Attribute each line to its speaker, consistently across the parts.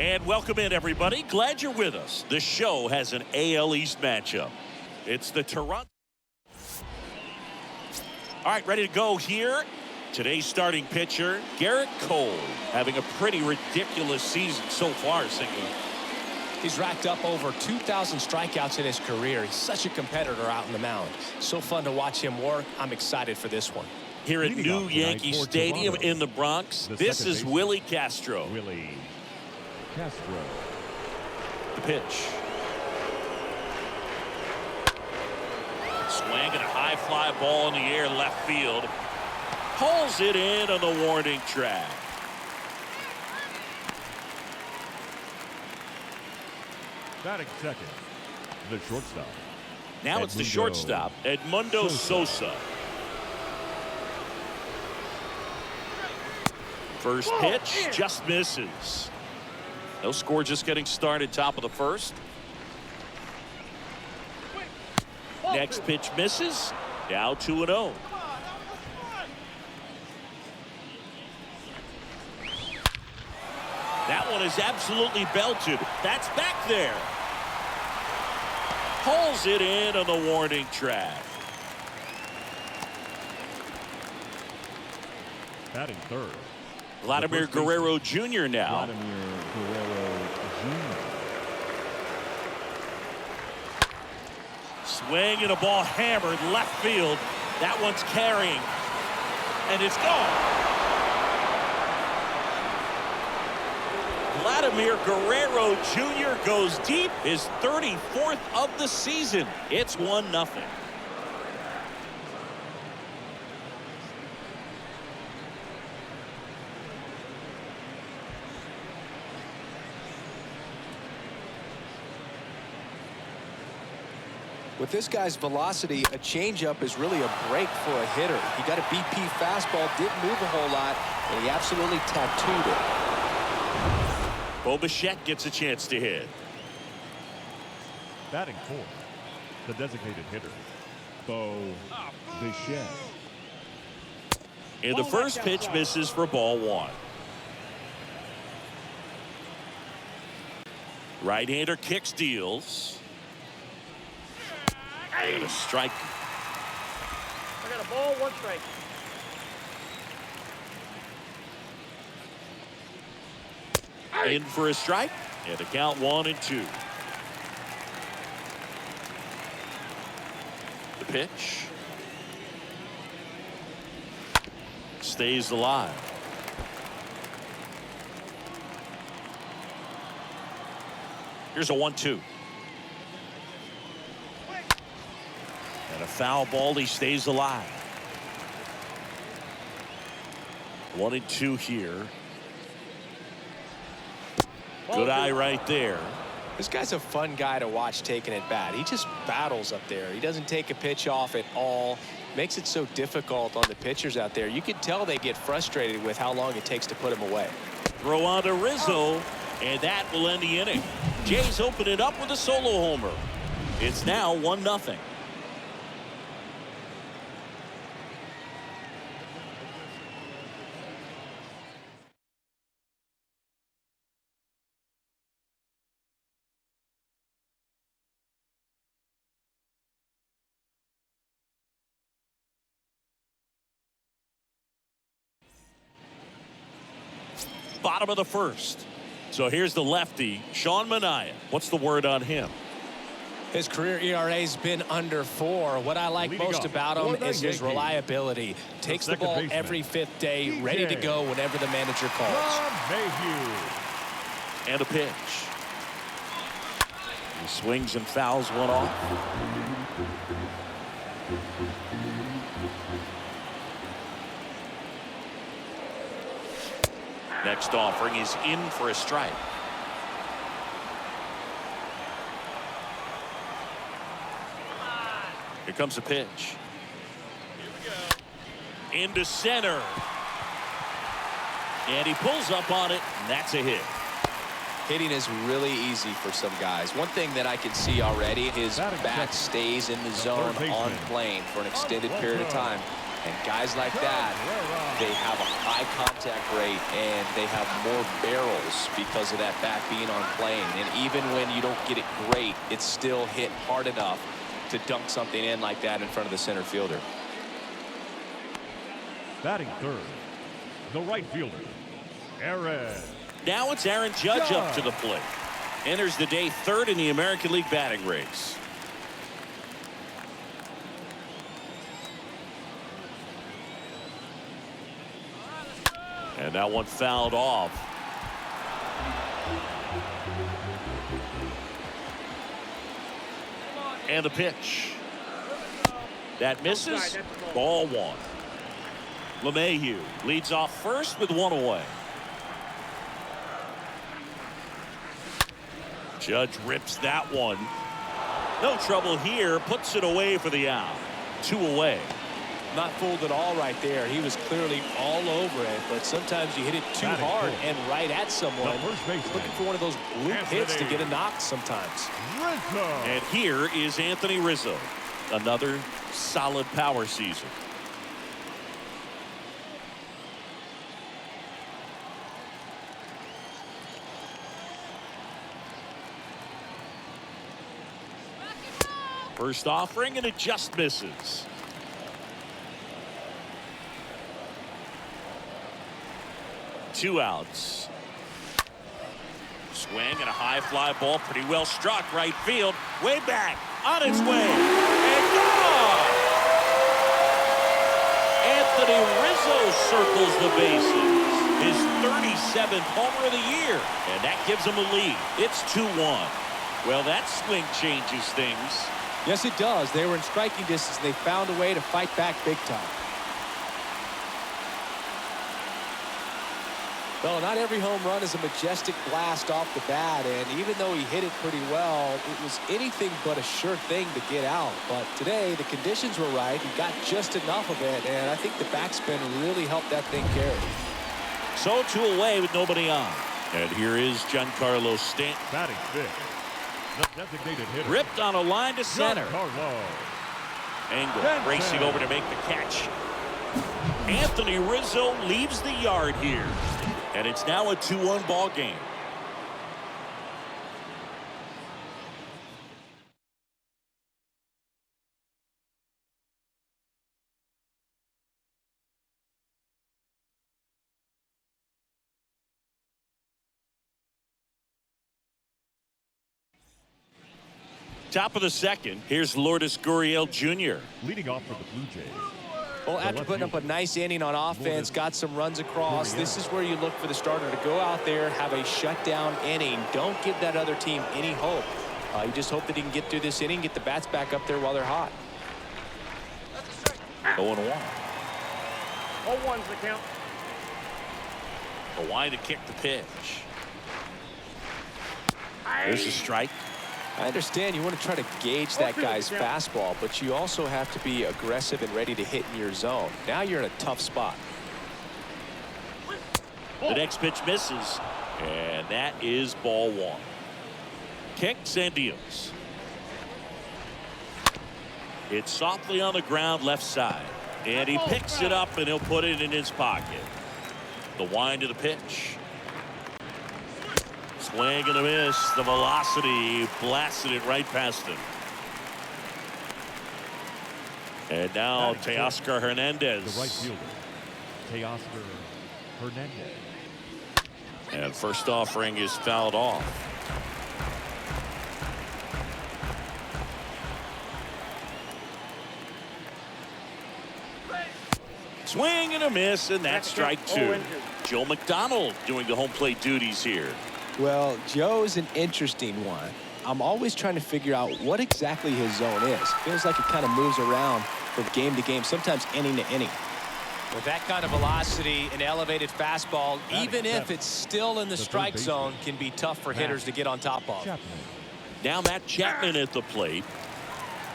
Speaker 1: And welcome in, everybody. Glad you're with us. The show has an AL East matchup. It's the Toronto. All right, ready to go here. Today's starting pitcher, Garrett Cole, having a pretty ridiculous season so far, Single.
Speaker 2: He's racked up over 2,000 strikeouts in his career. He's such a competitor out on the mound. So fun to watch him work. I'm excited for this one.
Speaker 1: Here at New Yankee Stadium in the Bronx, this is Willie Castro.
Speaker 3: Willie Castro.
Speaker 1: The pitch. Swing and a high fly ball in the air left field. Pulls it in on the warning track.
Speaker 3: Batting second, the shortstop.
Speaker 1: Now it's the shortstop, Edmundo Sosa. First pitch just misses. No score, just getting started, top of the first. Next pitch misses. Now 2-0. That one is absolutely belted. That's back there. Pulls it in on the warning track.
Speaker 3: Batting third,
Speaker 1: Vladimir Guerrero Jr. now.
Speaker 3: Vladimir Guerrero Jr.
Speaker 1: Swing and a ball hammered left field. That one's carrying. And it's gone. Vladimir Guerrero Jr. goes deep, his 34th of the season. It's 1-0.
Speaker 2: With this guy's velocity, a changeup is really a break for a hitter. He got a BP fastball, didn't move a whole lot, and he absolutely tattooed it.
Speaker 1: Bo Bichette gets a chance to hit.
Speaker 3: Batting fourth, the designated hitter, Bo Bichette.
Speaker 1: And the first pitch misses for ball one. Right-hander kicks, deals. And a strike.
Speaker 4: I got a ball, 1 strike.
Speaker 1: In for a strike, and a count 1-2. The pitch. Stays alive. Here's a 1-2. And a foul ball, he stays alive. 1-2 here. Good eye right there.
Speaker 2: This guy's a fun guy to watch taking at bat. He just battles up there. He doesn't take a pitch off at all. Makes it so difficult on the pitchers out there. You can tell they get frustrated with how long it takes to put him away.
Speaker 1: Throw on to Rizzo, and that will end the inning. Jays open it up with a solo homer. It's now 1-0. Bottom of the first. So here's the lefty, Sean Manaea. What's the word on him?
Speaker 2: His career ERA's been under 4. What I like most about him is his reliability. Takes the ball every 5th day, ready to go whenever the manager calls.
Speaker 1: And a pitch. He swings and fouls one off. Next offering is in for a strike. Here comes a pitch. Here we go. Into center. And he pulls up on it, and that's a hit.
Speaker 2: Hitting is really easy for some guys. One thing that I can see already, his bat stays in the zone on plane for an extended period of time. And guys like that, they have a high contact rate and they have more barrels because of that bat being on plane. And even when you don't get it great, it's still hit hard enough to dunk something in like that in front of the center fielder.
Speaker 3: Batting third, the right fielder, Aaron.
Speaker 1: Now it's Aaron Judge up to the plate. Enters the day third in the American League batting race. And that one fouled off. And the pitch. That misses. Ball one. LeMahieu leads off first with one away. Judge rips that one. No trouble here. Puts it away for the out. 2 away.
Speaker 2: Not fooled at all right there. He was clearly all over it, but sometimes you hit it too hard and right at someone. Looking for one of those bloop hits to get a knock sometimes.
Speaker 3: Rizzo.
Speaker 1: And here is Anthony Rizzo. Another solid power season. First offering, and it just misses. Two outs. Swing and a high fly ball, pretty well struck right field, way back, on its way, and gone! Anthony Rizzo circles the bases. His 37th homer of the year, and that gives him a lead. It's 2-1. Well, that swing changes things.
Speaker 2: Yes, it does. They were in striking distance. They found a way to fight back big time. Well, not every home run is a majestic blast off the bat, and even though he hit it pretty well, it was anything but a sure thing to get out. But today, the conditions were right. He got just enough of it, and I think the backspin really helped that thing carry.
Speaker 1: So 2 away with nobody on. And here is Giancarlo Stanton.
Speaker 3: Batting fifth, the designated hitter.
Speaker 1: Ripped on a line to center.
Speaker 3: Giancarlo.
Speaker 1: Engel racing over to make the catch. Anthony Rizzo leaves the yard here. And it's now a 2-1 ball game. Top of the second. Here's Lourdes Gurriel Jr.
Speaker 3: Leading off for the Blue Jays.
Speaker 2: Well, after putting up a nice inning on offense, got some runs across, this is where you look for the starter to go out there, have a shutdown inning. Don't give that other team any hope. You just hope that he can get through this inning, get the bats back up there while they're hot.
Speaker 1: 0-1.
Speaker 4: 0-1's the count.
Speaker 1: Hawaii to kick the pitch. There's a strike.
Speaker 2: I understand you want to try to gauge that guy's fastball, but you also have to be aggressive and ready to hit in your zone. Now you're in a tough spot.
Speaker 1: The next pitch misses, and that is ball one. Kicks and deals. It's softly on the ground left side, and he picks it up and he'll put it in his pocket. The wind of the pitch. Swing and a miss. The velocity blasted it right past him. And now Teoscar Hernandez.
Speaker 3: The right fielder, Teoscar Hernandez.
Speaker 1: And first offering is fouled off. Swing and a miss, and that's strike 2. Joe McDonald doing the home plate duties here.
Speaker 2: Well, Joe's an interesting one. I'm always trying to figure out what exactly his zone is. Feels like it kind of moves around from game to game, sometimes inning to inning. With that kind of velocity, an elevated fastball, even if it's still in the strike zone, can be tough for hitters to get on top of.
Speaker 1: Now Matt Chapman at the plate.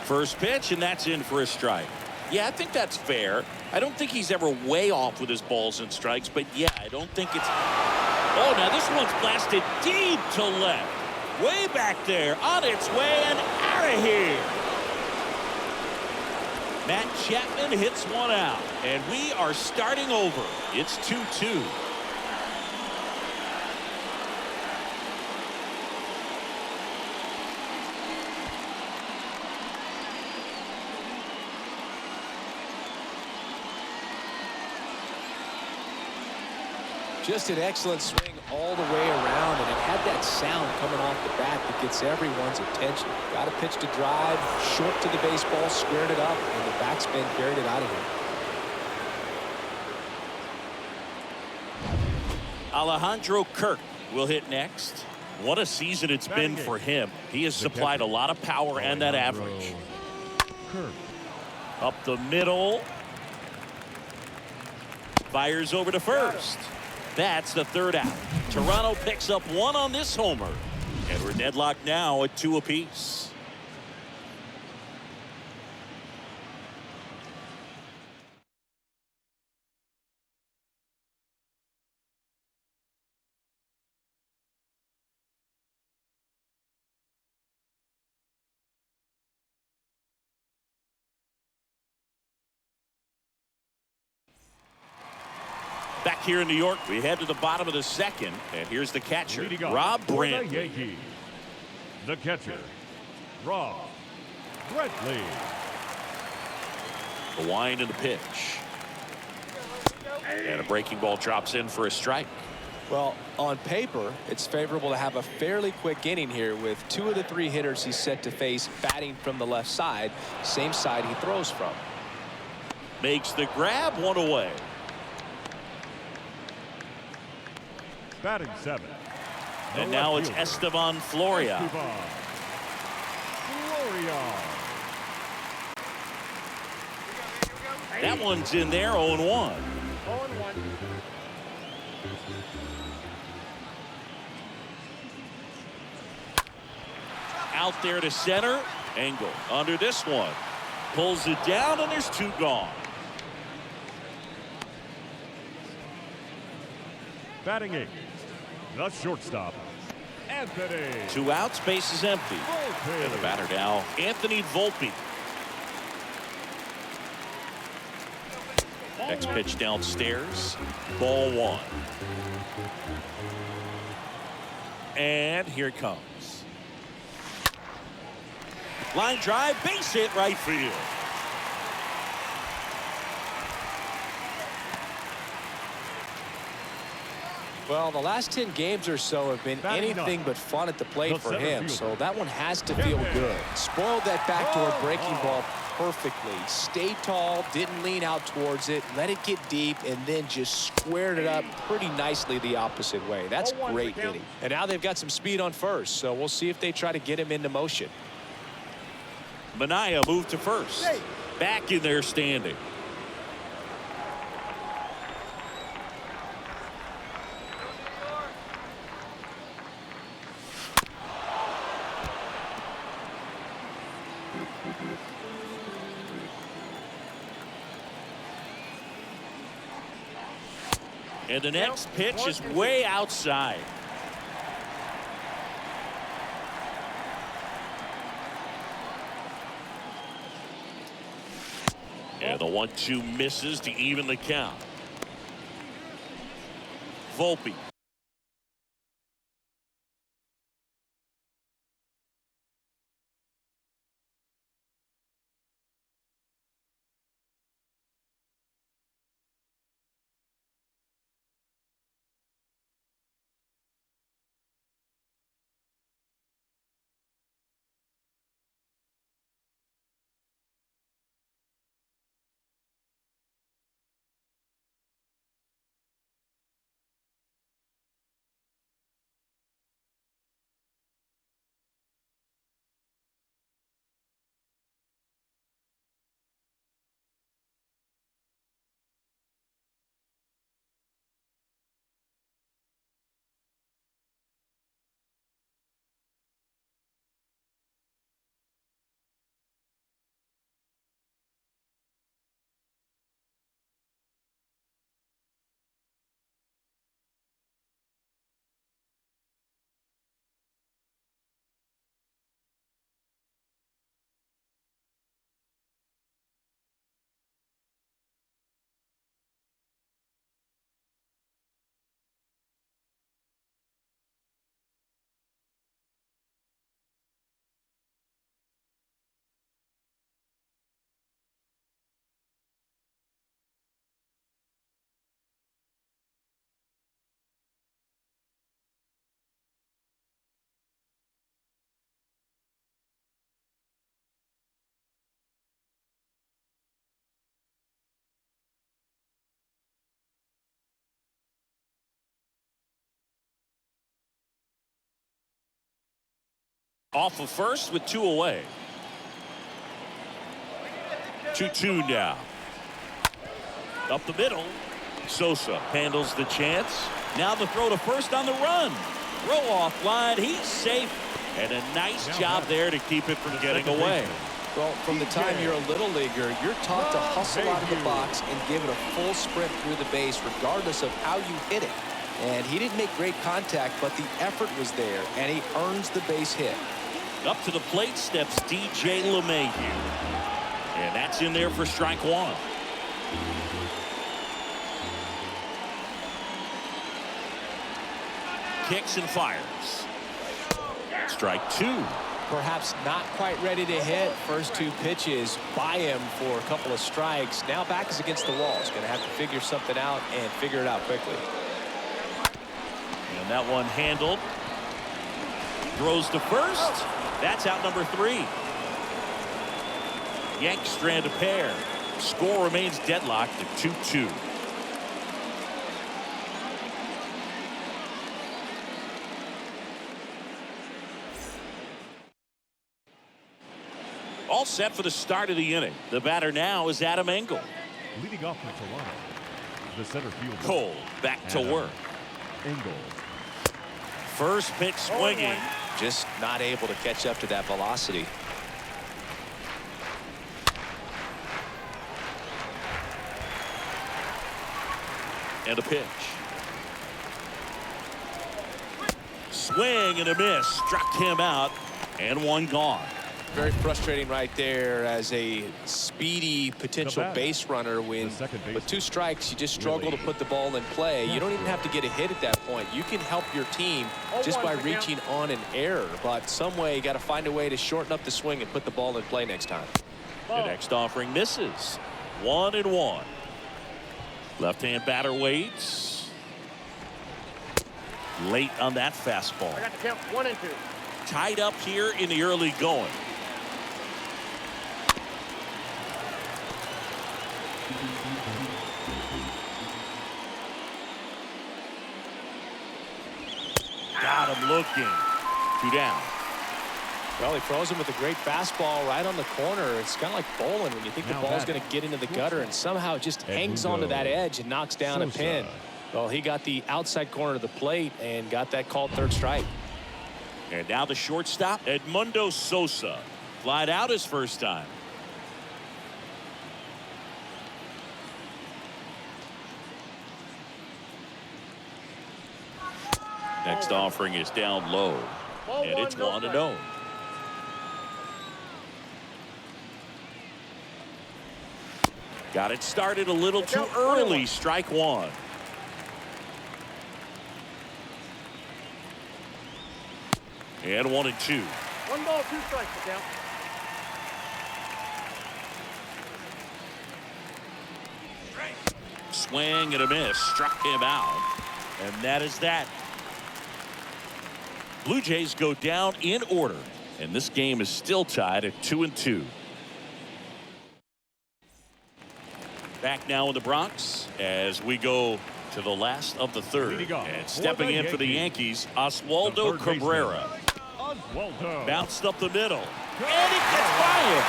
Speaker 1: First pitch, and that's in for a strike. Yeah, I think that's fair. I don't think he's ever way off with his balls and strikes, but yeah, I don't think it's... Oh, now this one's blasted deep to left. Way back there, on its way and out of here. Matt Chapman hits one out, and we are starting over. It's 2-2.
Speaker 2: Just an excellent swing all the way around, and it had that sound coming off the bat that gets everyone's attention. Got a pitch to drive, short to the baseball, squared it up, and the backspin carried it out of here.
Speaker 1: Alejandro Kirk will hit next. What a season it's been for him. He has supplied a lot of power and that average.
Speaker 3: Kirk.
Speaker 1: Up the middle. Fires over to first. That's the third out. Toronto picks up one on this homer. And we're deadlocked now at 2 apiece. Back here in New York, we head to the bottom of the second, and here's the catcher, Rob Brantley.
Speaker 3: The Yankees, the catcher, Rob Brantley.
Speaker 1: The wind and the pitch. And a breaking ball drops in for a strike.
Speaker 2: Well, on paper, it's favorable to have a fairly quick inning here with 2 of the 3 hitters he's set to face batting from the left side, same side he throws from.
Speaker 1: Makes the grab, one away.
Speaker 3: Batting 7.
Speaker 1: And now it's Estevan Floria. That one's in there, 0-1.
Speaker 4: 0-1.
Speaker 1: Out there to center. Engel under this one. Pulls it down, and there's 2 gone.
Speaker 3: Batting 8. The shortstop, Anthony.
Speaker 1: 2 outs, base is empty.
Speaker 3: Volpe.
Speaker 1: And the batter now, Anthony Volpe. Next pitch downstairs. Ball 1. And here it comes. Line drive, base hit, right field.
Speaker 2: Well, the last 10 games or so have been anything but fun at the plate for him, so that one has to feel good. Spoiled that backdoor breaking ball perfectly. Stayed tall, didn't lean out towards it, let it get deep, and then just squared it up pretty nicely the opposite way. That's great hitting. And now they've got some speed on first, so we'll see if they try to get him into motion.
Speaker 1: Manaea moved to first. Back in there standing. And the next pitch is way outside. And the 1-2 misses to even the count. Volpe. Off of first with 2 away. 2-2 now. Up the middle. Sosa handles the chance. Now the throw to first on the run. Throw off line. He's safe. And a nice job there to keep it from getting away.
Speaker 2: Well, from the time you're a little leaguer, you're taught to hustle out of the box and give it a full sprint through the base regardless of how you hit it. And he didn't make great contact, but the effort was there, and he earns the base hit.
Speaker 1: Up to the plate steps DJ LeMahieu. And that's in there for strike 1. Kicks and fires. Strike 2.
Speaker 2: Perhaps not quite ready to hit. First 2 pitches by him for a couple of strikes. Now back is against the wall. He's going to have to figure something out and figure it out quickly.
Speaker 1: And that one handled. Throws to first. That's out number 3. Yanks strand a pair. Score remains deadlocked at 2-2. All set for the start of the inning. The batter now is Adam Engel.
Speaker 3: Leading off for Toronto, the center fielder.
Speaker 1: Cole back to work.
Speaker 3: Engel.
Speaker 1: First pitch swinging.
Speaker 2: Just not able to catch up to that velocity.
Speaker 1: And a pitch. Swing and a miss. Struck him out. And one gone.
Speaker 2: Very frustrating right there as a speedy potential base runner when with 2 strikes you just struggle to put the ball in play. You don't even have to get a hit at that point. You can help your team just by reaching on an error, but some way you got to find a way to shorten up the swing and put the ball in play next time.
Speaker 1: The next offering misses. 1-1. Left-hand batter waits. Late on that fastball.
Speaker 4: I got the count 1 and 2.
Speaker 1: Tied up here in the early going. Got him looking. 2 down.
Speaker 2: Well, he throws him with a great fastball right on the corner. It's kind of like bowling when you think the ball's going to get into the gutter and somehow it just hangs onto that edge and knocks down a pin. Well, he got the outside corner of the plate and got that called 3rd strike.
Speaker 1: And now the shortstop, Edmundo Sosa. Flied out his first time. Next offering is down low. And it's 1-0. Got it started a little too early. Strike 1. And 1-2.
Speaker 4: 1 ball, 2 strikes, the count.
Speaker 1: Swing and a miss. Struck him out. And that is that. Blue Jays go down in order. And this game is still tied at 2-2. Back now in the Bronx as we go to the last of the 3rd. And stepping in for the Yankees, Oswaldo Cabrera. Bounced up the middle. And it gets by him.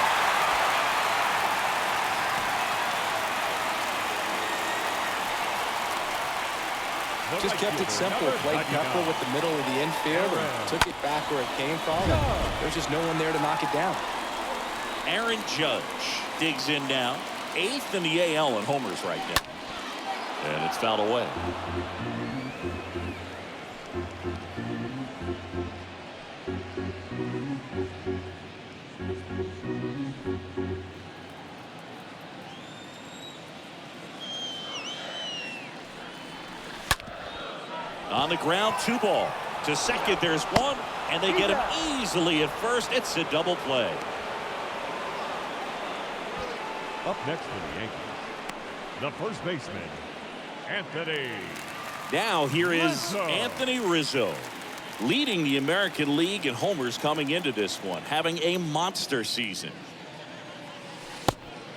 Speaker 2: Just kept it simple. Played careful with the middle of the infield and took it back where it came from. There's just no one there to knock it down.
Speaker 1: Aaron Judge digs in now. 8th in the AL in homers right now. And it's fouled away. On the ground, 2 ball. To second, there's 1. And they get him easily at first. It's a double play.
Speaker 3: Up next for the Yankees, the first baseman, Anthony.
Speaker 1: Now here is Anthony Rizzo, leading the American League in homers coming into this one, having a monster season.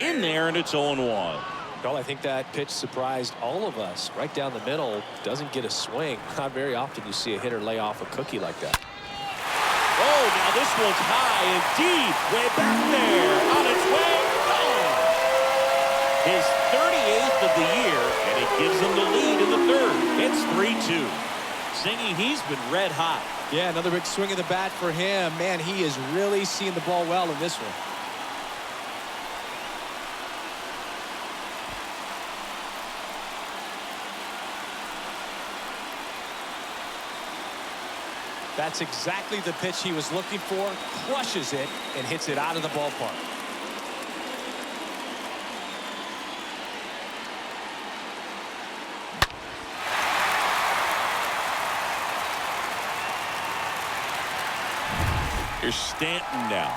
Speaker 1: In there, and it's 0-1.
Speaker 2: Well, I think that pitch surprised all of us. Right down the middle, doesn't get a swing. Not very often you see a hitter lay off a cookie like that.
Speaker 1: Oh, now this one's high and deep, way back there, on its way, gone. His 38th of the year, and it gives him the lead in the third. It's 3-2. Singing, he's been red hot.
Speaker 2: Yeah, another big swing of the bat for him. Man, he is really seeing the ball well in this one. That's exactly the pitch he was looking for. Crushes it and hits it out of the ballpark.
Speaker 1: Here's Stanton now.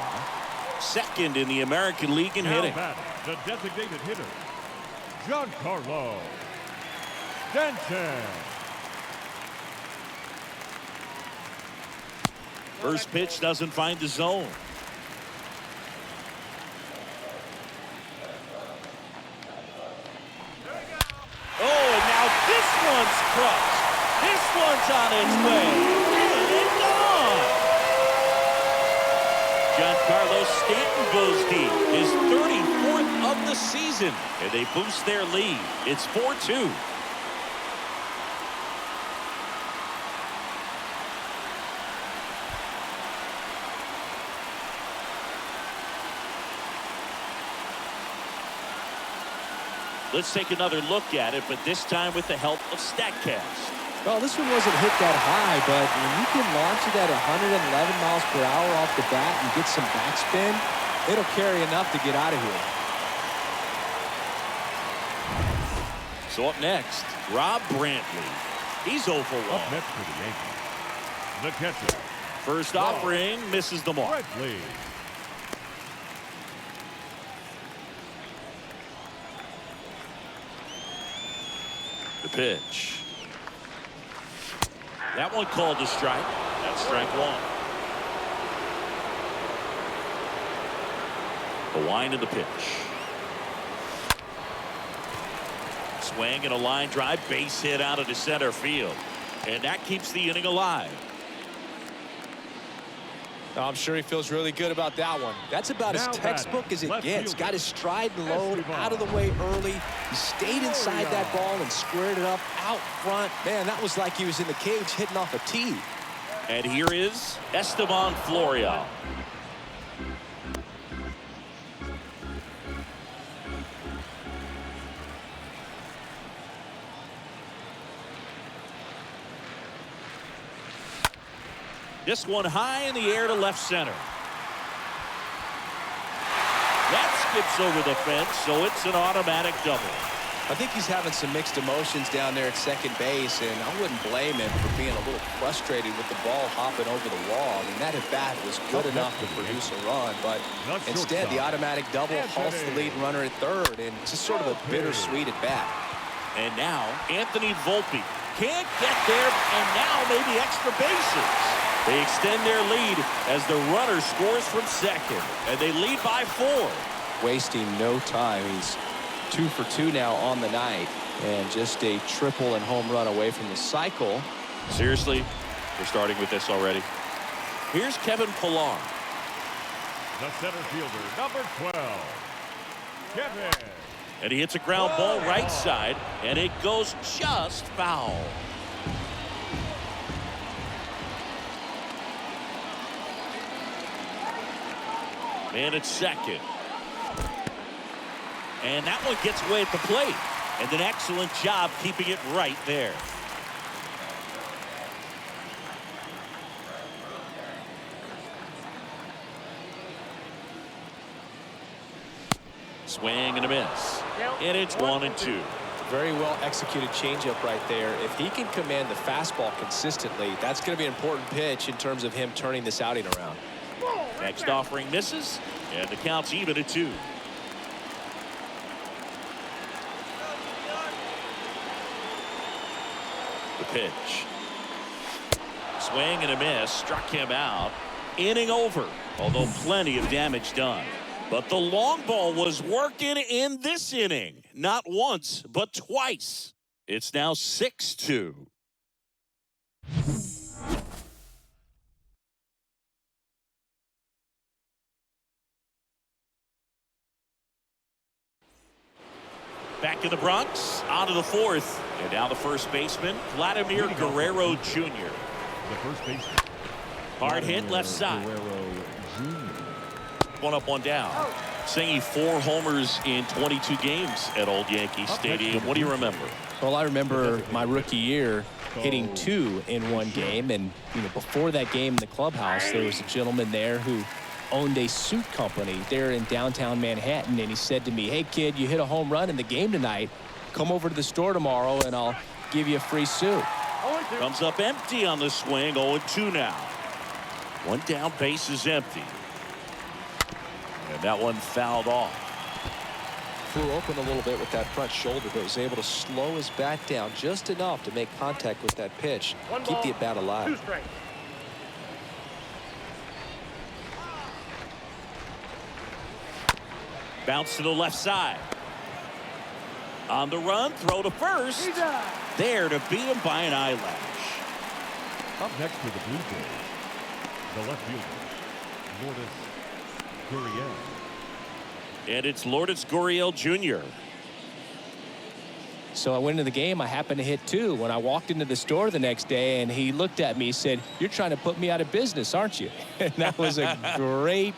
Speaker 1: Second in the American League in hitting.
Speaker 3: Batting, the designated hitter, Giancarlo Stanton.
Speaker 1: First pitch doesn't find the zone. Oh, and now this one's crushed. This one's on its way. And it's gone. Giancarlo Stanton goes deep. His 34th of the season. And they boost their lead. It's 4-2. Let's take another look at it, but this time with the help of StatCast.
Speaker 2: Well, this one wasn't hit that high, but when you can launch it at 111 miles per hour off the bat and get some backspin, it'll carry enough to get out of here.
Speaker 1: So up next, Rob Brantley. He's 0 for 1.
Speaker 3: Up next for the Yankees, the catcher,
Speaker 1: First offering misses the mark.
Speaker 3: Brantley.
Speaker 1: The pitch. That one called a strike. That's strike one. The wind of the pitch. Swing and a line drive, base hit out of the center field. And that keeps the inning alive.
Speaker 2: I'm sure he feels really good about that one. That's about as textbook as it gets. Got his stride and load out of the way early. He stayed inside that ball and squared it up out front. Man, that was like he was in the cage hitting off a tee.
Speaker 1: And here is Esteban Florial. This one high in the air to left center. That skips over the fence, so it's an automatic double.
Speaker 2: I think he's having some mixed emotions down there at second base, and I wouldn't blame him for being a little frustrated with the ball hopping over the wall. I mean, that at bat was good enough to produce a run, but instead the automatic double halts the lead runner at third, and it's just sort of a bittersweet at bat.
Speaker 1: And now Anthony Volpe can't get there, and now maybe extra bases. They extend their lead as the runner scores from second, and they lead by 4.
Speaker 2: Wasting no time. He's 2 for 2 now on the night, and just a triple and home run away from the cycle.
Speaker 1: Seriously, we're starting with this already. Here's Kevin Pillar.
Speaker 3: The center fielder, number 12, Kevin.
Speaker 1: And he hits a ground ball right side, and it goes just foul. And it's second. And that one gets away at the plate. And an excellent job keeping it right there. Swing and a miss. And it's 1-2.
Speaker 2: Very well executed changeup right there. If he can command the fastball consistently, that's going to be an important pitch in terms of him turning this outing around.
Speaker 1: Next offering misses, and the count's even at 2. The pitch. Swing and a miss, struck him out. Inning over, although plenty of damage done. But the long ball was working in this inning. Not once, but twice. It's now 6-2. Back in the Bronx, on to the fourth. And now the first baseman, Vladimir Guerrero Jr.
Speaker 3: The first baseman.
Speaker 1: Hard hit left side.
Speaker 3: Guerrero Jr.
Speaker 1: One up, one down. Singing 4 homers in 22 games at Old Yankee Stadium. What do you remember?
Speaker 2: Well, I remember my rookie year hitting 2 in one game. And, before that game in the clubhouse, there was a gentleman there who owned a suit company there in downtown Manhattan. And he said to me, "Hey, kid, you hit a home run in the game tonight. Come over to the store tomorrow and I'll give you a free suit."
Speaker 1: Comes up empty on the swing. 0-2 now. One down, base is empty. And that one fouled off.
Speaker 5: Flew open a little bit with that front shoulder, but was able to slow his bat down just enough to make contact with that pitch. Keep the at-bat alive.
Speaker 4: 2 strikes.
Speaker 1: Bounce to the left side. On the run, throw to first. There to beat him by an eyelash.
Speaker 3: Up next for the Blue Jays, the left fielder, Lourdes Gurriel.
Speaker 1: And it's Lourdes Gurriel Jr.
Speaker 2: So I went into the game. I happened to hit 2 when I walked into the store the next day, and he looked at me and said, "You're trying to put me out of business, aren't you?" And that was a great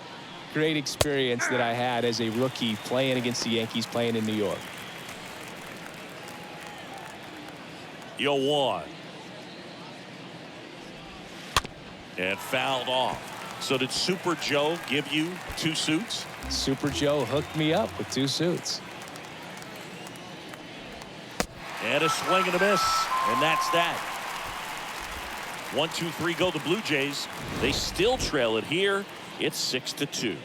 Speaker 2: experience that I had as a rookie playing against the Yankees, playing in New York.
Speaker 1: 0-1. And fouled off. So did Super Joe give you 2 suits?
Speaker 2: Super Joe hooked me up with 2 suits.
Speaker 1: And a swing and a miss. And that's that. 1-2-3 go the Blue Jays. They still trail it here. It's 6-2.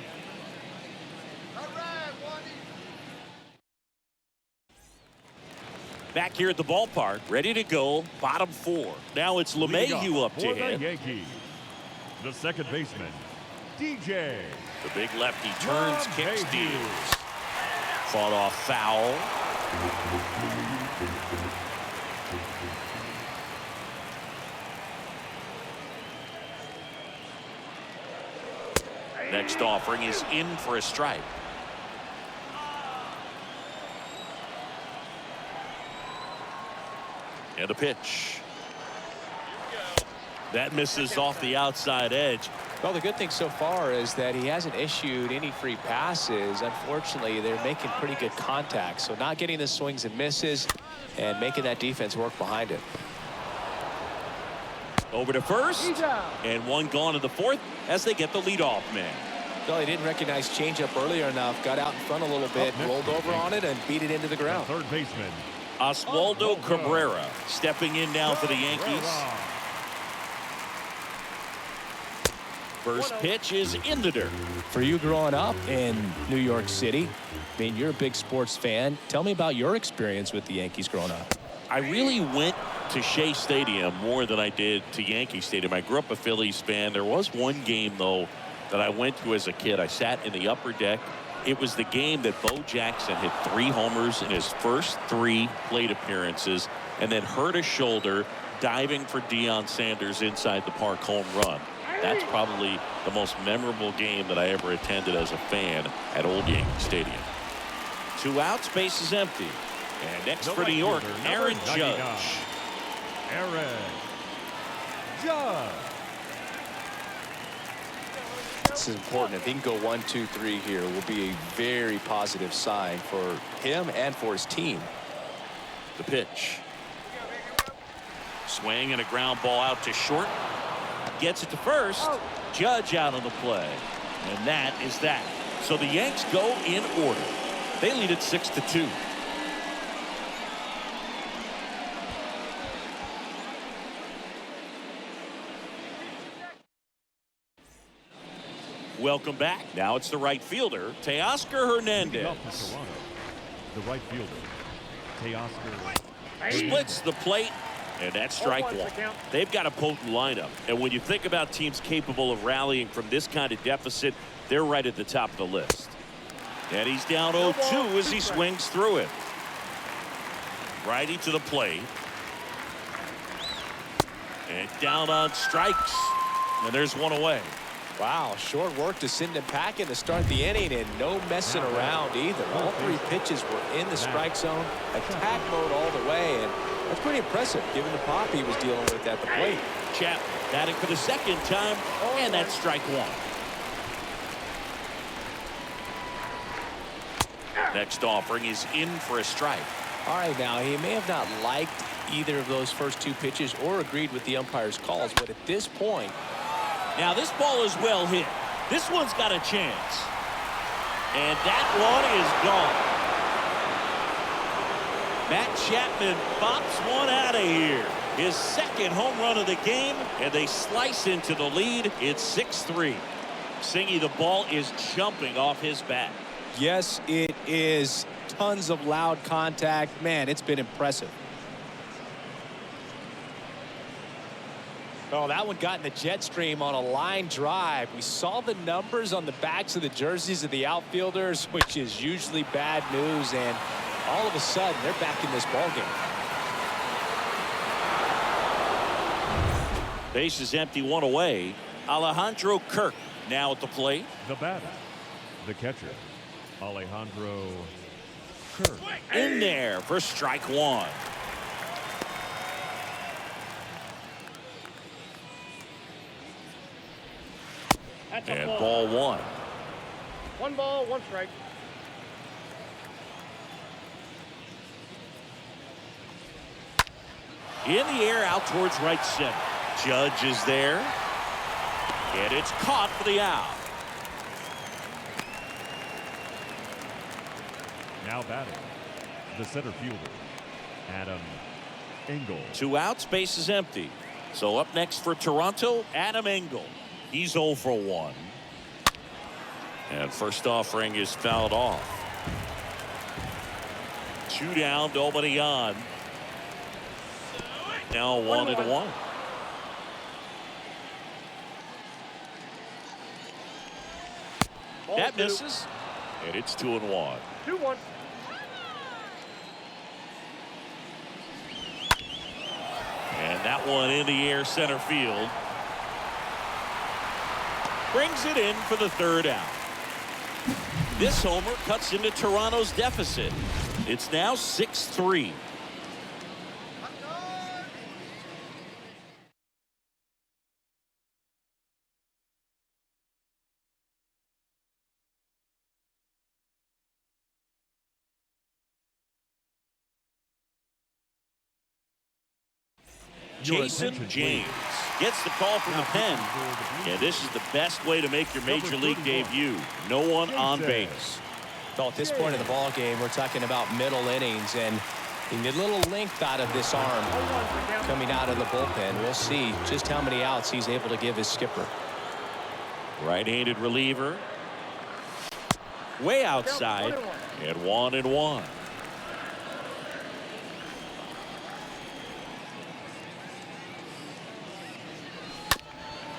Speaker 1: Back here at the ballpark, ready to go. Bottom 4. Now it's LeMahieu up to
Speaker 3: For the
Speaker 1: hit.
Speaker 3: Yankees, the second baseman, DJ.
Speaker 1: The big lefty turns, kicks, deals. Fought off foul. Next offering is in for a strike. And a pitch. That misses off the outside edge.
Speaker 2: Well, the good thing so far is that he hasn't issued any free passes. Unfortunately, they're making pretty good contact. So not getting the swings and misses and making that defense work behind it.
Speaker 1: Over to first. And one gone to the fourth as they get the leadoff man.
Speaker 2: Well, he didn't recognize changeup earlier enough. Got out in front a little bit, rolled over on it, and beat it into the ground.
Speaker 3: Third baseman,
Speaker 1: Oswaldo Cabrera stepping in now for the Yankees. First pitch is in the dirt.
Speaker 2: For you growing up in New York City, I mean, you're a big sports fan. Tell me about your experience with the Yankees growing up.
Speaker 1: I really went to Shea Stadium more than I did to Yankee Stadium. I grew up a Phillies fan. There was one game, though, that I went to as a kid. I sat in the upper deck. It was the game that Bo Jackson hit 3 homers in his first 3 plate appearances and then hurt his shoulder diving for Deion Sanders inside the park home run. That's probably the most memorable game that I ever attended as a fan at Old Yankee Stadium. 2 outs, base is empty. And next for New York, Aaron Judge.
Speaker 3: Aaron Judge.
Speaker 5: This is important. If he can go 1, 2, 3 here, will be a very positive sign for him and for his team.
Speaker 1: The pitch. Swing and a ground ball out to short. Gets it to first. Judge out on the play. And that is that. So the Yanks go in order. They lead it 6-2. Welcome back. Now it's the right fielder, Teoscar Hernandez.
Speaker 3: Up for Toronto, the right fielder, Teoscar.
Speaker 1: Splits the plate, and that's strike 1. They've got a potent lineup. And when you think about teams capable of rallying from this kind of deficit, they're right at the top of the list. And he's down 0-2 as he swings through it. Righty to the plate. And down on strikes. And there's one away.
Speaker 2: Wow, short work to send him packing to start the inning, and no messing around either. All 3 pitches were in the strike zone, attack mode all the way, and that's pretty impressive given the pop he was dealing with at the plate.
Speaker 1: Chapman batting for the 2nd time, and that's strike 1. Next offering is in for a strike.
Speaker 2: All right, now he may have not liked either of those first 2 pitches or agreed with the umpire's calls, but at this point,
Speaker 1: now this ball is well hit. This one's got a chance. And that one is gone. Matt Chapman pops one out of here. His 2nd home run of the game, and they slice into the lead. It's 6-3. Singy, the ball is jumping off his bat.
Speaker 2: yes, it is. Tons of loud contact. Man, it's been impressive. Oh, that one got in the jet stream on a line drive. We saw the numbers on the backs of the jerseys of the outfielders, which is usually bad news, and all of a sudden they're back in this ball game.
Speaker 1: Base is empty, 1 away. Alejandro Kirk now at the plate.
Speaker 3: The batter, the catcher, Alejandro Kirk.
Speaker 1: In there for strike 1.
Speaker 4: That's a
Speaker 1: And
Speaker 4: ball.
Speaker 1: ball 1.
Speaker 4: 1 ball, 1 strike.
Speaker 1: In the air out towards right center. Judge is there. And it's caught for the out.
Speaker 3: Now batting, the center fielder, Adam Engel.
Speaker 1: 2 outs, base is empty. So up next for Toronto, Adam Engel. He's 0 for 1. And first offering is fouled off. 2 down, nobody on. Now 1-1.
Speaker 4: Ball
Speaker 1: That
Speaker 4: 2.
Speaker 1: misses. And it's 2-1.
Speaker 4: 2-1.
Speaker 1: And that one in the air center field. Brings it in for the 3rd out. This homer cuts into Toronto's deficit. It's now 6-3.
Speaker 3: Your
Speaker 1: Jason
Speaker 3: attention,
Speaker 1: James
Speaker 3: please.
Speaker 1: gets the call from the pen. And this is the best way to make your major league debut. No one on base.
Speaker 2: Well, at this point in the ball game, we're talking about middle innings, and he need a little length out of this arm coming out of the bullpen. We'll see just how many outs he's able to give his skipper.
Speaker 1: Right-handed reliever. Way outside. And 1-1.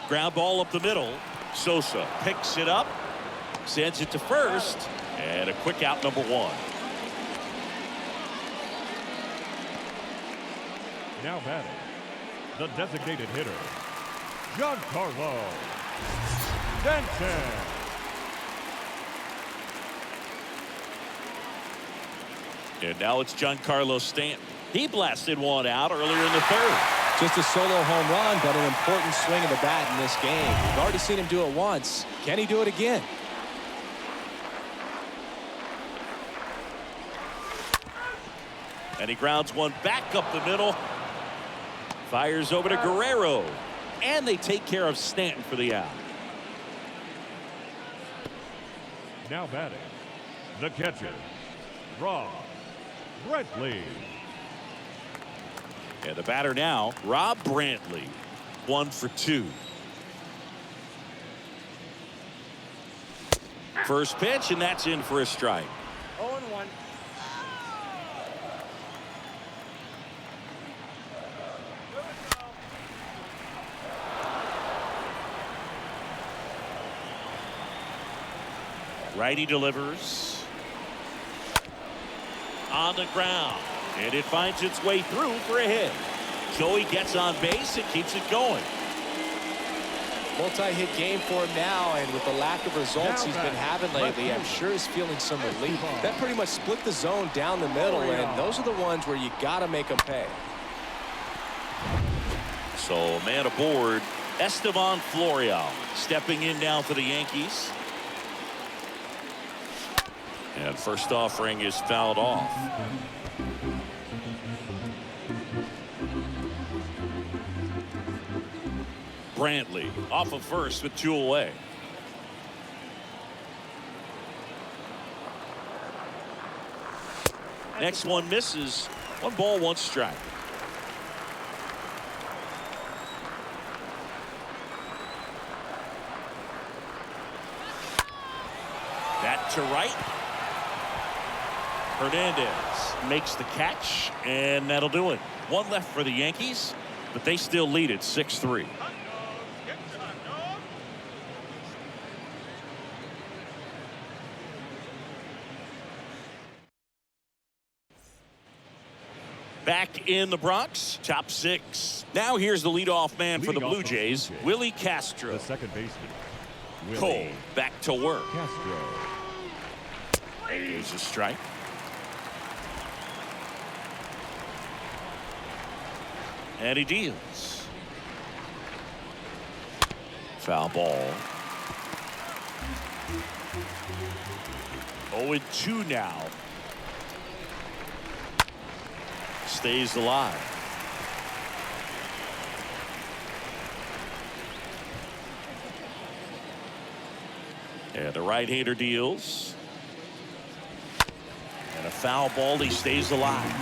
Speaker 1: Ground ball up the middle. Sosa picks it up, sends it to first, and a quick out, number 1.
Speaker 3: Now batting, the designated hitter, Giancarlo Stanton.
Speaker 1: And now it's Giancarlo Stanton. He blasted one out earlier in the 3rd.
Speaker 2: Just a solo home run, but an important swing of the bat in this game. We've already seen him do it once. Can he do it again?
Speaker 1: And he grounds one back up the middle. Fires over to Guerrero. And they take care of Stanton for the out.
Speaker 3: Now batting, the catcher, Rob Brantley.
Speaker 1: And the batter now, Rob Brantley. 1 for 2. First pitch, and that's in for a strike.
Speaker 4: 0-1.
Speaker 1: Righty delivers. On the ground. And it finds its way through for a hit. Joey gets on base and keeps it going.
Speaker 2: Multi-hit game for him now, and with the lack of results
Speaker 3: Now
Speaker 2: he's been having lately, I'm sure he's feeling some relief. That pretty much split the zone down the middle, and those are the ones where you got to make them pay.
Speaker 1: So a man aboard, Estevan Florial, stepping in now for the Yankees. And first offering is fouled off. Brantley off of first with 2 away. Next one misses. 1 ball, 1 strike. That to right. Hernandez makes the catch, and that'll do it. 1 left for the Yankees, but they still lead it 6-3. Back in the Bronx, top 6. Now here's the leadoff man for the Blue Jays, Willie Castro.
Speaker 3: The second baseman, Willie
Speaker 1: Cole back to work.
Speaker 3: Castro.
Speaker 1: Here's a strike. And he deals. Foul ball. 0-2 now. Stays alive. And the right-hander deals. And a foul ball. He stays alive.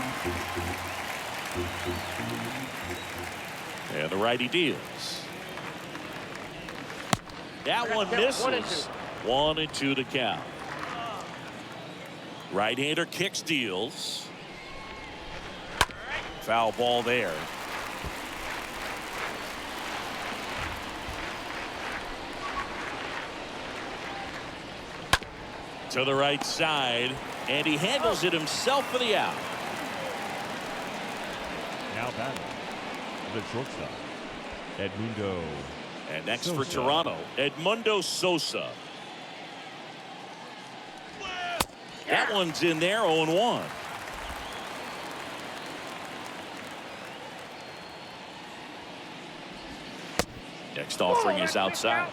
Speaker 1: And the righty deals. That one misses. 1-2 to count. Right-hander kicks, deals. Foul ball there. To the right side, and he handles it himself for the out.
Speaker 3: Now batting, the shortstop, Edmundo.
Speaker 1: And next
Speaker 3: Sosa.
Speaker 1: for Toronto, Edmundo Sosa. That one's in there, 0-1. Next offering is outside.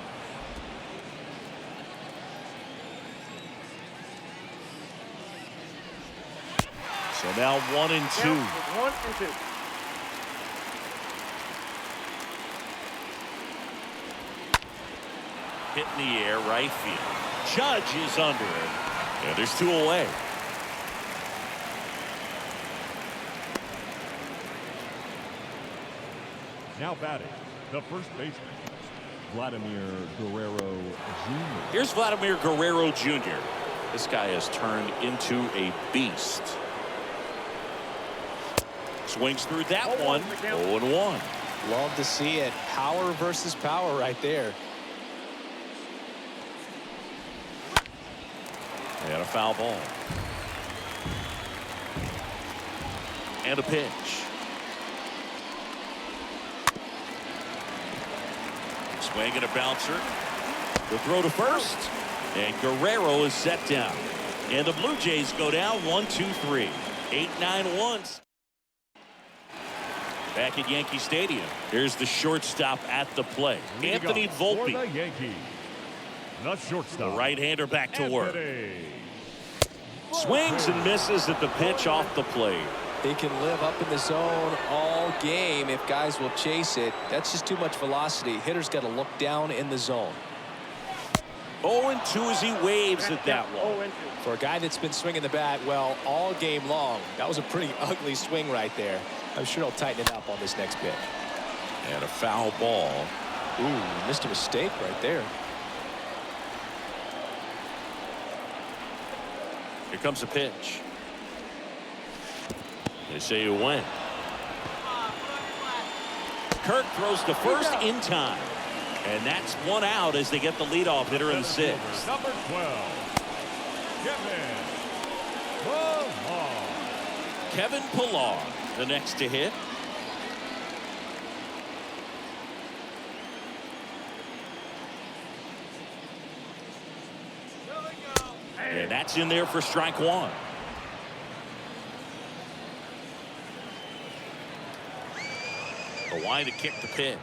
Speaker 1: So now 1-2.
Speaker 4: 1-2.
Speaker 1: Hit in the air, right field. Judge is under it. And there's 2 away.
Speaker 3: Now batting, the first baseman, Vladimir Guerrero Jr.
Speaker 1: Here's Vladimir Guerrero Jr. This guy has turned into a beast. Swings through that one. 0-1.
Speaker 2: Love to see it. Power versus power right there.
Speaker 1: And a foul ball. And a pitch. Swing and a bouncer. The throw to first. And Guerrero is set down. And the Blue Jays go down 1-2-3. 8-9-1. Back at Yankee Stadium. Here's the shortstop at the plate. Anthony Volpe.
Speaker 3: For the Yankees, the shortstop,
Speaker 1: The right-hander back to work.
Speaker 3: Anthony.
Speaker 1: Swings and misses at the pitch off the plate.
Speaker 2: He can live up in the zone all game if guys will chase it. That's just too much velocity. Hitters got to look down in the zone.
Speaker 1: 0-2 as he waves at that one.
Speaker 4: 0-2.
Speaker 2: For a guy that's been swinging the bat well all game long, that was a pretty ugly swing right there. I'm sure he'll tighten it up on this next pitch.
Speaker 1: And a foul ball.
Speaker 2: Ooh, missed a mistake right there.
Speaker 1: Here comes a pitch. They say it went. Kirk throws to first in time. And that's 1 out as they get the leadoff hitter in the 6th.
Speaker 3: Number 12,
Speaker 1: Kevin Pillar, the next to hit. That's in there for strike one. The line to kick the pitch.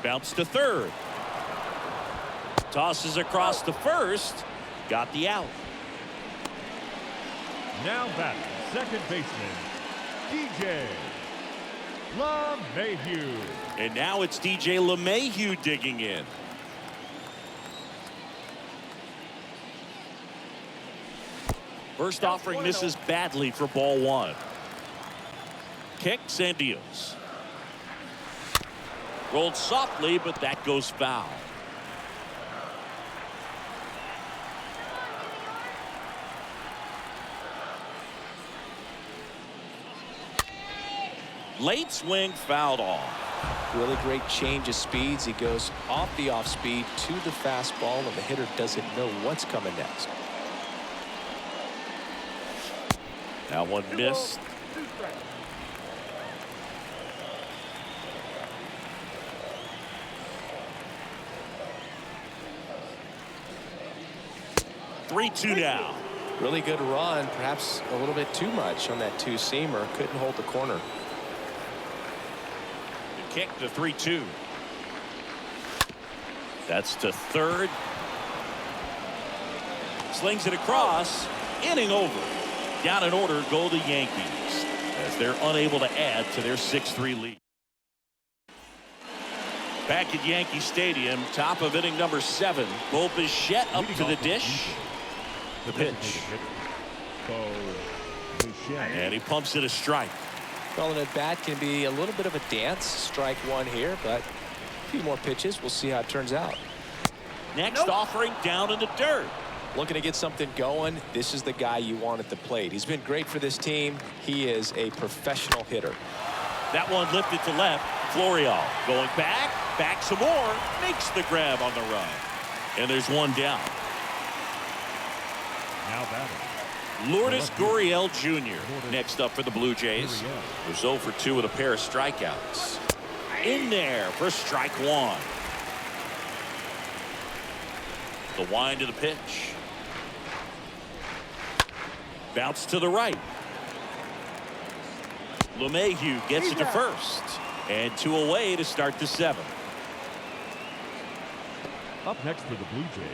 Speaker 1: Bounce to third. Tosses across to first. Got the out.
Speaker 3: Now batting, second baseman, DJ LeMahieu.
Speaker 1: And now it's DJ LeMahieu digging in. First offering misses badly for ball one. Kicks and deals. Rolled softly, but that goes foul. Late swing fouled off.
Speaker 5: Really great change of speeds. He goes off the off speed to the fastball, and the hitter doesn't know what's coming next.
Speaker 1: That one missed.
Speaker 4: 2 strikes.
Speaker 1: Three-two now.
Speaker 5: Really good run, perhaps a little bit too much on that two-seamer. Couldn't hold the corner.
Speaker 1: The kick to 3-2. That's to third. Slings it across. Inning over. Down in order go the Yankees as they're unable to add to their 6-3 lead. Back at Yankee Stadium, top of inning number 7. Bo Bichette up to the dish. The pitch. And he pumps it a strike.
Speaker 5: Well, an at-bat can be a little bit of a dance. Strike one here, but a few more pitches. We'll see how it turns out.
Speaker 1: Next offering down in the dirt.
Speaker 5: Looking to get something going. This is the guy you want at the plate. He's been great for this team. He is a professional hitter.
Speaker 1: That one lifted to left. Florial going back some more. Makes the grab on the run. And there's one down.
Speaker 3: Now batting,
Speaker 1: Lourdes Gurriel Jr. next up for the Blue Jays. Was 0 for 2 with a pair of strikeouts. In there for strike one. The wind to the pitch. Bounce to the right. LeMahieu gets it to first. And 2 away to start the 7th.
Speaker 3: up next for the Blue Jays,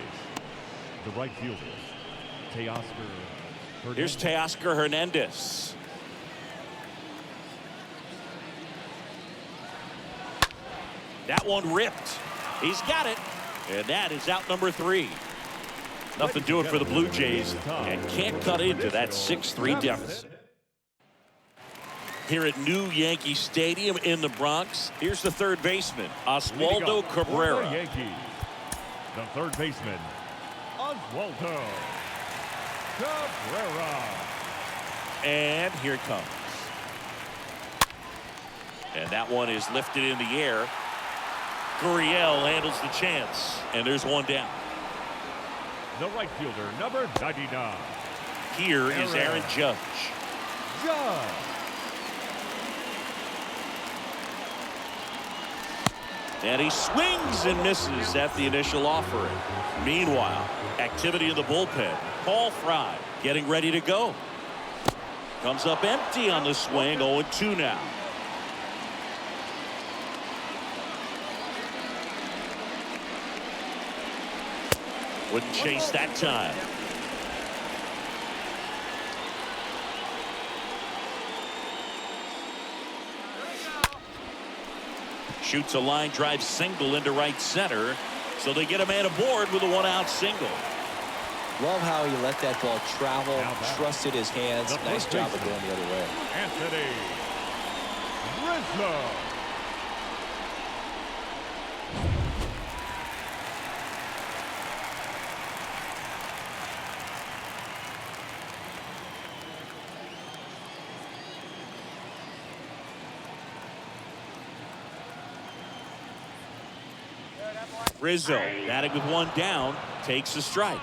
Speaker 3: the right fielder, Teoscar Hernandez.
Speaker 1: Here's Teoscar Hernandez. That one ripped. He's got it. And that is out number 3. Nothing doing for the Blue Jays and can't cut into that 6-3 deficit. Here at New Yankee Stadium in the Bronx, here's the third baseman, Oswaldo Cabrera.
Speaker 3: Yankees, the third baseman, Oswaldo Cabrera.
Speaker 1: And here it comes. And that one is lifted in the air. Gurriel handles the chance, and there's one down.
Speaker 3: The right fielder, number 99.
Speaker 1: Here is Aaron Judge.
Speaker 3: Judge.
Speaker 1: And he swings and misses at the initial offering. Meanwhile, activity in the bullpen. Paul Fry getting ready to go. Comes up empty on the swing. 0-2 now. Wouldn't chase that time. Shoots a line drive single into right center. So they get a man aboard with a 1-out single.
Speaker 5: Love how he let that ball travel, trusted his hands. Nice job of going the other way.
Speaker 3: Anthony Rizzo.
Speaker 1: Rizzo batting with one down, takes a strike.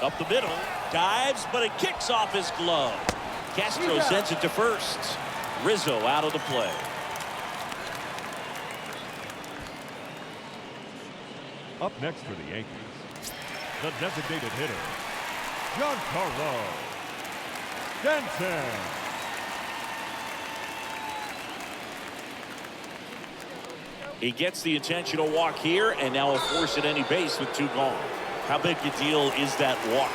Speaker 1: Up the middle, dives, but it kicks off his glove. Castro sends it to first. Rizzo out of the play.
Speaker 3: Up next for the Yankees, the designated hitter, Giancarlo Stanton.
Speaker 1: He gets the intentional walk here, and now will force at any base with 2 gone. How big a deal is that walk?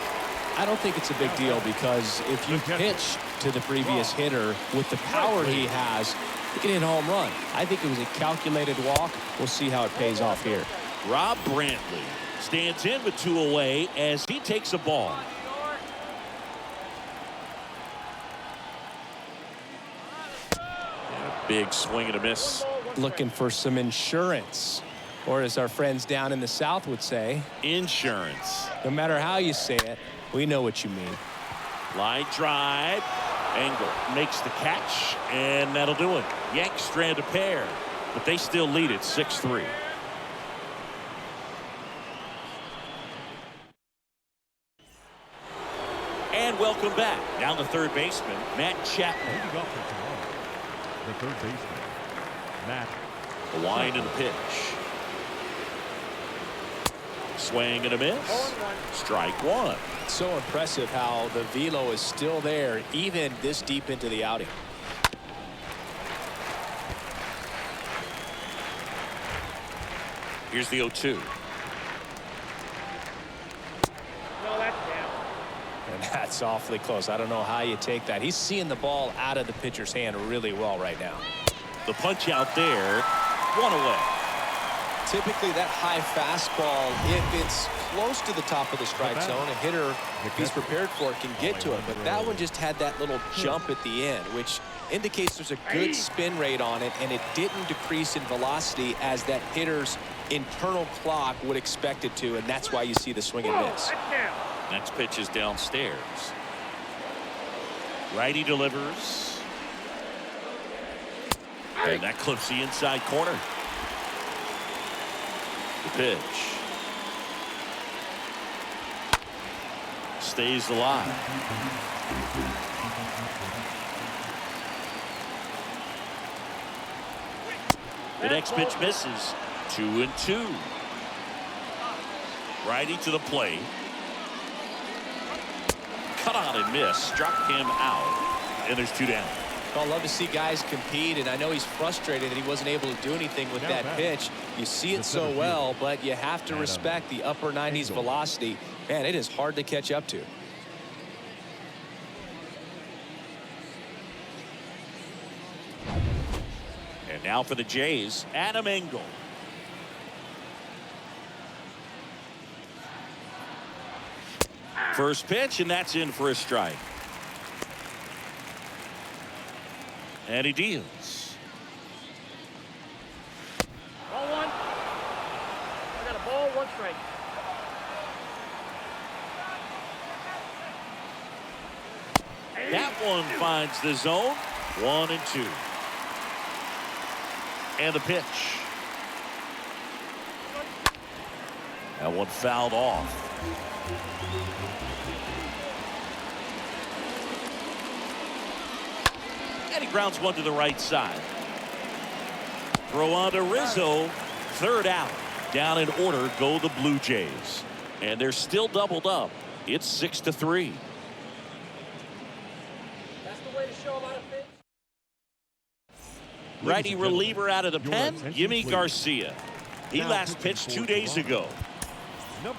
Speaker 2: I don't think it's a big deal because if you pitch to the previous hitter with the power he has, he can hit a home run. I think it was a calculated walk. We'll see how it pays off here.
Speaker 1: Rob Brantley stands in with 2 away as he takes a ball. Big swing and a miss.
Speaker 2: Looking for some insurance, or as our friends down in the South would say,
Speaker 1: Insurance.
Speaker 2: no matter how you say it, we know what you mean.
Speaker 1: Line drive. Engel makes the catch, and that'll do it. Yanks strand a pair, but they still lead it 6-3. And welcome back. Now the third baseman, Matt Chapman.
Speaker 3: Leading off for Toronto, the third baseman, Matt.
Speaker 1: The wind and the pitch. Swing and a miss. Strike 1.
Speaker 2: So impressive how the velo is still there even this deep into the outing.
Speaker 1: Here's the 0-2.
Speaker 4: No, that's down.
Speaker 2: And that's awfully close. I don't know how you take that. He's seeing the ball out of the pitcher's hand really well right now.
Speaker 1: The punch out there. 1 away.
Speaker 5: Typically that high fastball, if it's close to the top of the strike zone, a hitter, if he's prepared for it, can get to it. But that one just had that little jump at the end, which indicates there's a good spin rate on it, and it didn't decrease in velocity as that hitter's internal clock would expect it to, and that's why you see the swing and miss.
Speaker 4: That's down.
Speaker 1: Next pitch is downstairs. Righty delivers. And that clips the inside corner. The pitch. Stays alive. The next pitch misses. 2-2. Righty to the plate. Cut on and miss. Struck him out. And there's 2 down.
Speaker 2: I love to see guys compete, and I know he's frustrated that he wasn't able to do anything with that pitch. You see it so well, but you have to respect the upper 90s velocity. Man, it is hard to catch up to.
Speaker 1: And now for the Jays, Adam Engel. First pitch, and that's in for a strike. And he deals.
Speaker 4: Ball 1. I got a ball, 1 strike.
Speaker 1: That one finds the zone. 1-2. And the pitch. That one fouled off. And he grounds one to the right side. Throw on to Rizzo. Third out. Down in order go the Blue Jays. And they're still doubled up. It's 6-3.
Speaker 4: That's the way to show him how to pitch.
Speaker 1: Righty reliever out of the pen, Yimi Garcia. He last pitched 2 days ago.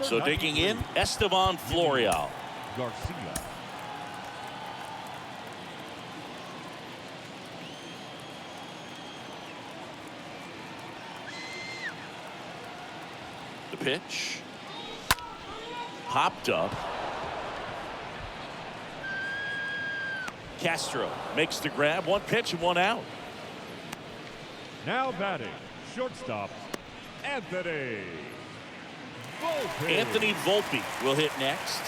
Speaker 1: So digging in, Estevan Florial.
Speaker 3: Garcia.
Speaker 1: The pitch. Popped up. Castro makes the grab. 1 pitch and 1 out.
Speaker 3: Now batting, shortstop, Anthony Volpe.
Speaker 1: Anthony Volpe will hit next.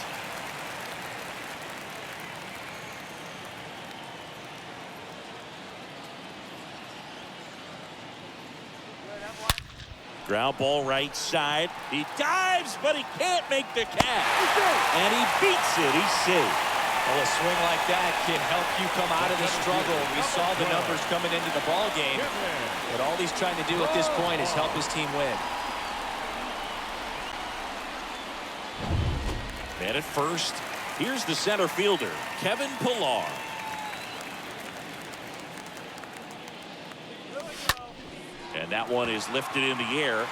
Speaker 1: Ground ball right side. He dives, but he can't make the catch. And he beats it. He's safe.
Speaker 2: Well, a swing like that can help you come out of the struggle. We saw the numbers coming into the ball game, but all he's trying to do at this point is help his team win.
Speaker 1: Man at first, here's the center fielder, Kevin Pillar. And that one is lifted in the air.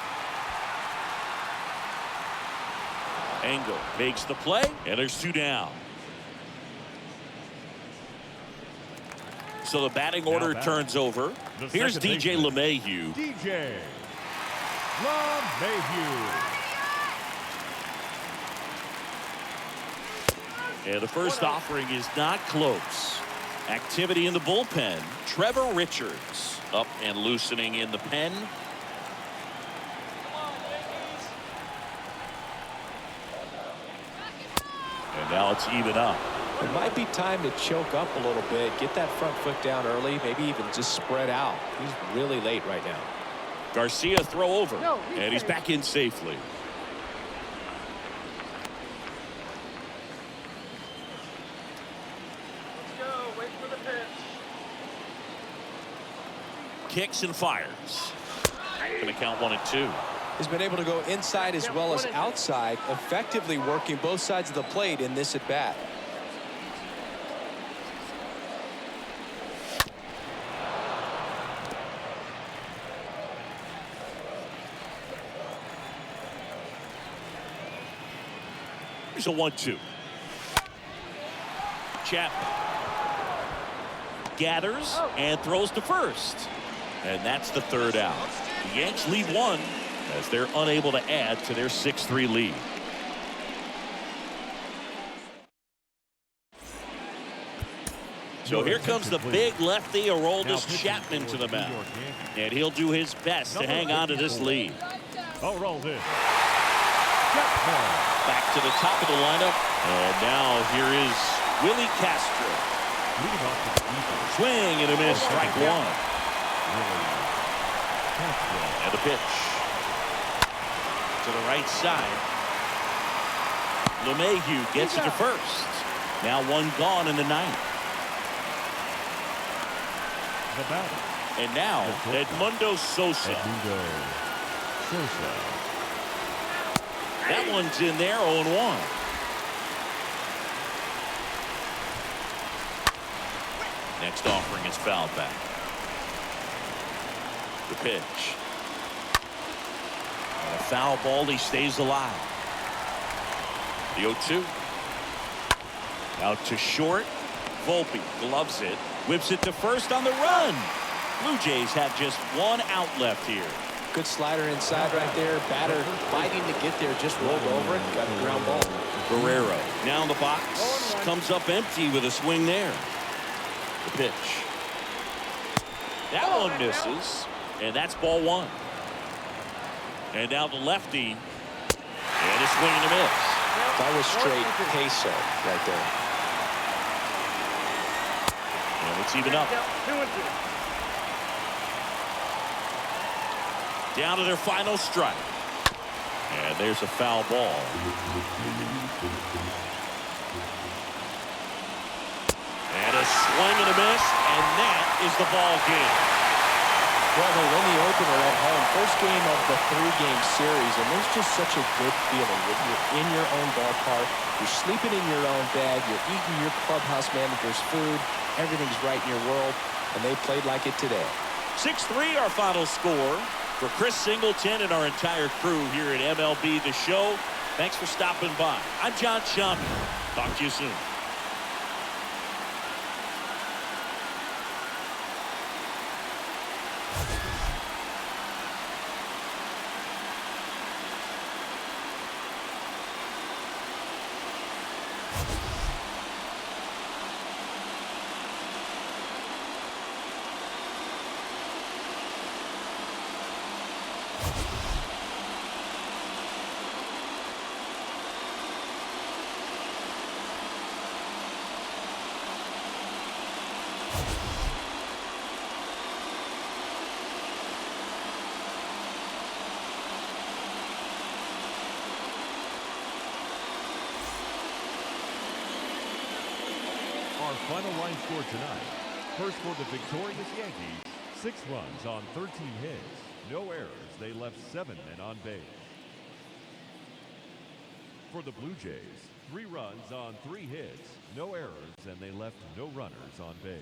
Speaker 1: Engel makes the play, and there's 2 down. So the batting order turns over. Here's DJ LeMahieu.
Speaker 3: DJ LeMahieu.
Speaker 1: And the first offering is not close. Activity in the bullpen. Trevor Richards up and loosening in the pen. And now it's even up.
Speaker 2: It might be time to choke up a little bit, get that front foot down early, maybe even just spread out. He's really late right now.
Speaker 1: Garcia throw over, and he's back in safely.
Speaker 4: Let's go. Wait for the pitch.
Speaker 1: Kicks and fires. Going to count 1 and 2.
Speaker 5: He's been able to go inside as well as outside, effectively working both sides of the plate in this at bat.
Speaker 1: Here's a 1-2. Chapman gathers and throws to first. And that's the 3rd out. The Yanks lead 1 as they're unable to add to their 6-3 lead. So here comes the big lefty, Aroldis Chapman, to the mound. And he'll do his best to hang on to this lead.
Speaker 3: Aroldis.
Speaker 1: Back to the top of the lineup. And now here is Willie Castro. Swing and a miss, strike 1. And a pitch to the right side. LeMahieu gets it to first. Now 1 gone in the 9th. And now Edmundo Sosa. That one's in there, 0-1. Next offering is fouled back. The pitch. And a foul ball, he stays alive. The 0-2. Out to short. Volpe gloves it. Whips it to first on the run. Blue Jays have just 1 out left here.
Speaker 2: Good slider inside right there. Batter fighting to get there, just rolled over it. Got a ground ball.
Speaker 1: Guerrero now in the box. Comes up empty with a swing there. The pitch. That one misses. And that's ball 1. And now the lefty. And a swing and a miss.
Speaker 2: That was straight queso right there.
Speaker 1: And it's even up.
Speaker 4: 2 and 2.
Speaker 1: Down to their final strike. And there's a foul ball. And a swing and a miss, and that is the ball game.
Speaker 2: Well, they win the opener at home. First game of the 3-game series, and there's just such a good feeling that you're in your own ballpark, you're sleeping in your own bed, you're eating your clubhouse manager's food, everything's right in your world, and they played like it today.
Speaker 1: 6-3 our final score. For Chris Singleton and our entire crew here at MLB The Show, thanks for stopping by. I'm John Shammy. Talk to you soon.
Speaker 3: Our final line score tonight. First for the victorious Yankees, 6 runs on 13 hits. No errors. They left 7 men on base. For the Blue Jays, 3 runs on 3 hits. No errors, and they left no runners on base.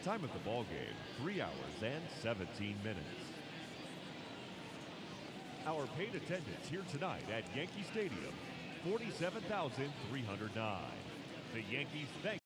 Speaker 3: Time of the ball game, 3 hours and 17 minutes. Our paid attendance here tonight at Yankee Stadium, 47,309. The Yankees thank